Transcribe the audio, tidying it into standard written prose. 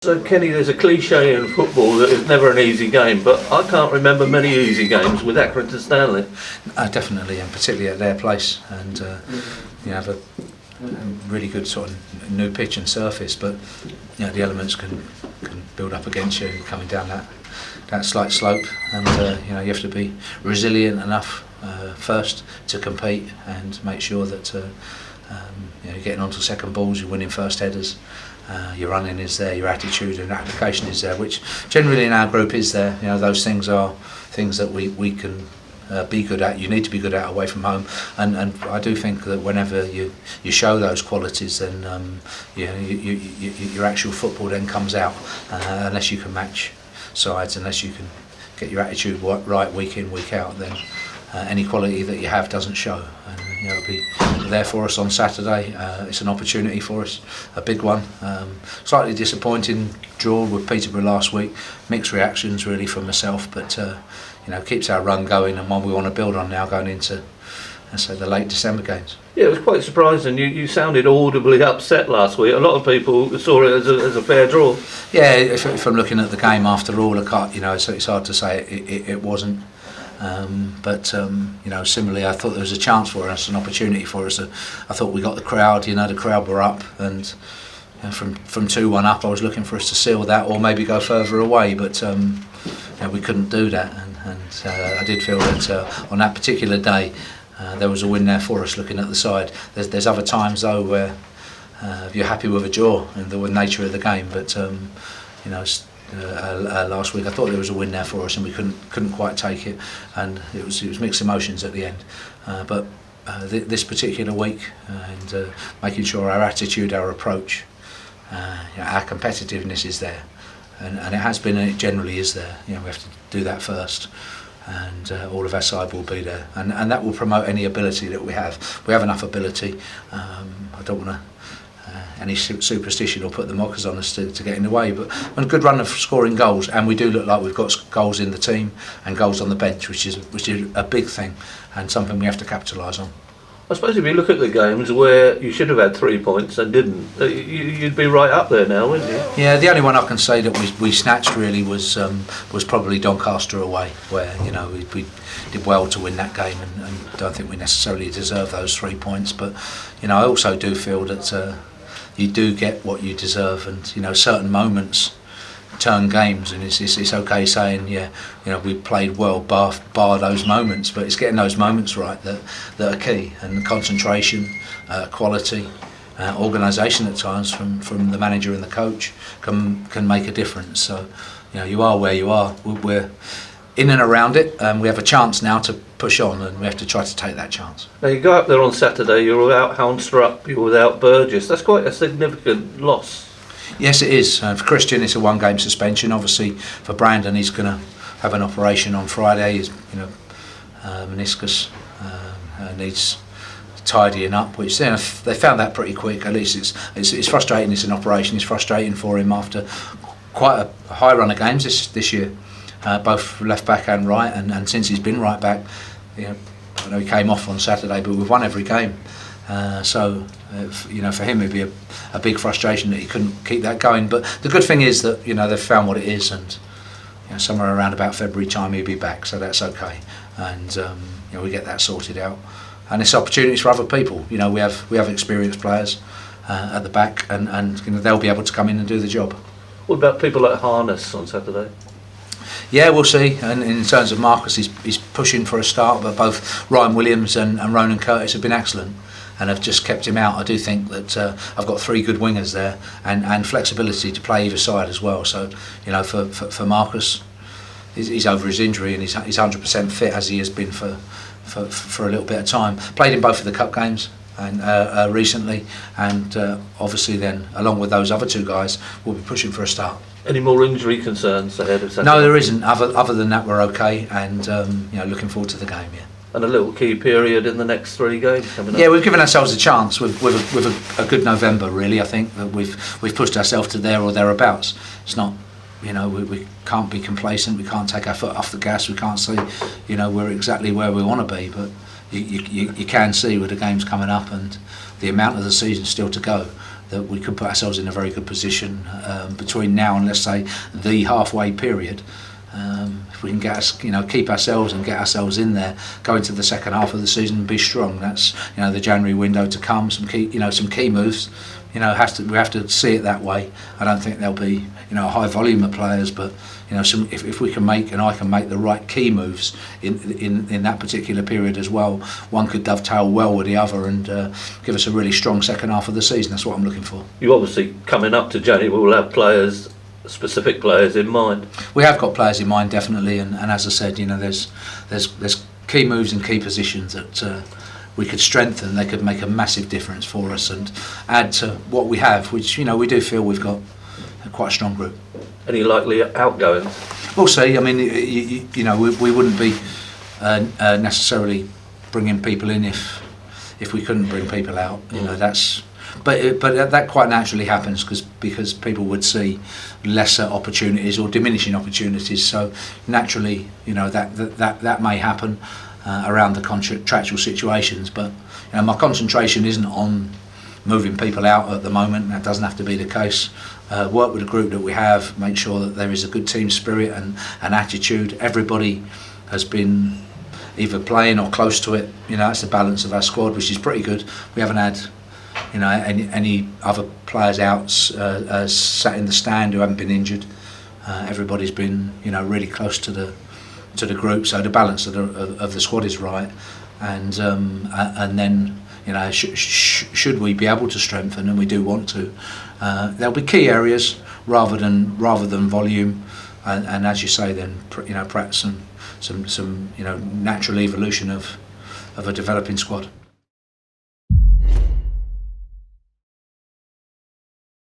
So Kenny, there's a cliche in football that it's never an easy game, but I can't remember many easy games with Accrington Stanley. Definitely, and particularly at their place, and you have a really good sort of new pitch and surface, but the elements can build up against you coming down that slight slope, and you have to be resilient enough first to compete and make sure that you're getting onto second balls, you're winning first headers. Your running is there, your attitude and application is there, which generally in our group is there. Those things are things that we can be good at. You need to be good at away from home, and I do think that whenever you show those qualities, then your actual football then comes out. Unless you can match sides, unless you can get your attitude right week in, week out, then any quality that you have doesn't show. And it'll be there for us on Saturday. It's an opportunity for us, a big one. Slightly disappointing draw with Peterborough last week. Mixed reactions really from myself, but keeps our run going and one we want to build on now going into the late December games. Yeah, it was quite surprising. You sounded audibly upset last week. A lot of people saw it as a fair draw. Yeah, if I'm looking at the game after all, I can't. It's hard to say it wasn't. But similarly, I thought there was a chance for us, an opportunity for us. I thought we got the crowd. The crowd were up, and from 2-1 up, I was looking for us to seal that or maybe go further away. But we couldn't do that, and I did feel that on that particular day there was a win there for us. Looking at the side, there's other times though where you're happy with a draw and the nature of the game, but last week I thought there was a win there for us and we couldn't quite take it, and it was mixed emotions at the end. But this particular week, and making sure our attitude, our approach, our competitiveness is there, and it has been and it generally is there. We have to do that first, and all of our side will be there, and that will promote any ability that we have. We have enough ability. I don't want to any superstition or put the mockers on us to get in the way, but a good run of scoring goals, and we do look like we've got goals in the team and goals on the bench, which is a big thing and something we have to capitalise on. I suppose if you look at the games where you should have had 3 points and didn't, you'd be right up there now, wouldn't you? Yeah, the only one I can say that we snatched really was probably Doncaster away, where we did well to win that game, and don't think we necessarily deserve those 3 points, but I also do feel that you do get what you deserve, and certain moments turn games, and it's okay saying we played well bar those moments, but it's getting those moments right that are key, and concentration, quality, organisation at times from the manager and the coach can make a difference. So you are where you are. We're in and around it, and we have a chance now to push on, and we have to try to take that chance. Now you go up there on Saturday, you're without Houndstrup, you're without Burgess. That's quite a significant loss. Yes, it is. For Christian, it's a one-game suspension. Obviously, for Brandon, he's going to have an operation on Friday. His meniscus needs tidying up, which they found that pretty quick. At least it's frustrating. It's an operation. It's frustrating for him after quite a high run of games this year. Both left back and right, and since he's been right back, I know he came off on Saturday, but we've won every game. So for him it'd be a big frustration that he couldn't keep that going. But the good thing is that they've found what it is, and somewhere around about February time he'll be back, so that's okay. And we get that sorted out, and it's opportunities for other people. We have experienced players at the back, and they'll be able to come in and do the job. What about people like Harness on Saturday? Yeah, we'll see. And in terms of Marcus, he's pushing for a start, but both Ryan Williams and Ronan Curtis have been excellent and have just kept him out. I do think that I've got 3 good wingers there, and flexibility to play either side as well. So for Marcus, he's over his injury and he's 100% fit, as he has been for a little bit of time. Played in both of the cup games and recently, and obviously then along with those other 2 guys, we'll be pushing for a start. Any more injury concerns ahead of Saturday? No, there isn't. Other than that, we're okay, and looking forward to the game. Yeah. And a little key period in the next 3 games coming up. Yeah, we've given ourselves a chance with a good November. Really, I think that we've pushed ourselves to there or thereabouts. It's not, we can't be complacent. We can't take our foot off the gas. We can't see, we're exactly where we want to be. But you can see with the games coming up and the amount of the season still to go, that we could put ourselves in a very good position between now and, let's say, the halfway period. If we can get us, keep ourselves and get ourselves in there, go into the second half of the season and be strong. That's the January window to come. Some key moves. We have to see it that way. I don't think there'll be a high volume of players, but if we can make, and I can make the right key moves in that particular period as well, one could dovetail well with the other and give us a really strong second half of the season. That's what I'm looking for. You obviously, coming up to January, will have specific players in mind. We have got players in mind, definitely, and as I said, there's key moves and key positions that we could strengthen. They could make a massive difference for us and add to what we have, which we do feel we've got quite a strong group. Any likely outgoings? We'll see. I mean, we wouldn't be necessarily bringing people in if we couldn't bring people out. That's. But that quite naturally happens because people would see lesser opportunities or diminishing opportunities. So naturally, that may happen around the contractual situations. But my concentration isn't on moving people out at the moment. That doesn't have to be the case. Work with the group that we have, make sure that there is a good team spirit and attitude. Everybody has been either playing or close to it. That's the balance of our squad, which is pretty good. We haven't had any other players out sat in the stand who haven't been injured. Everybody's been really close to the group, so the balance of the squad is right. And then should we be able to strengthen, and we do want to, there'll be key areas rather than volume, and as you say, then perhaps some natural evolution of a developing squad.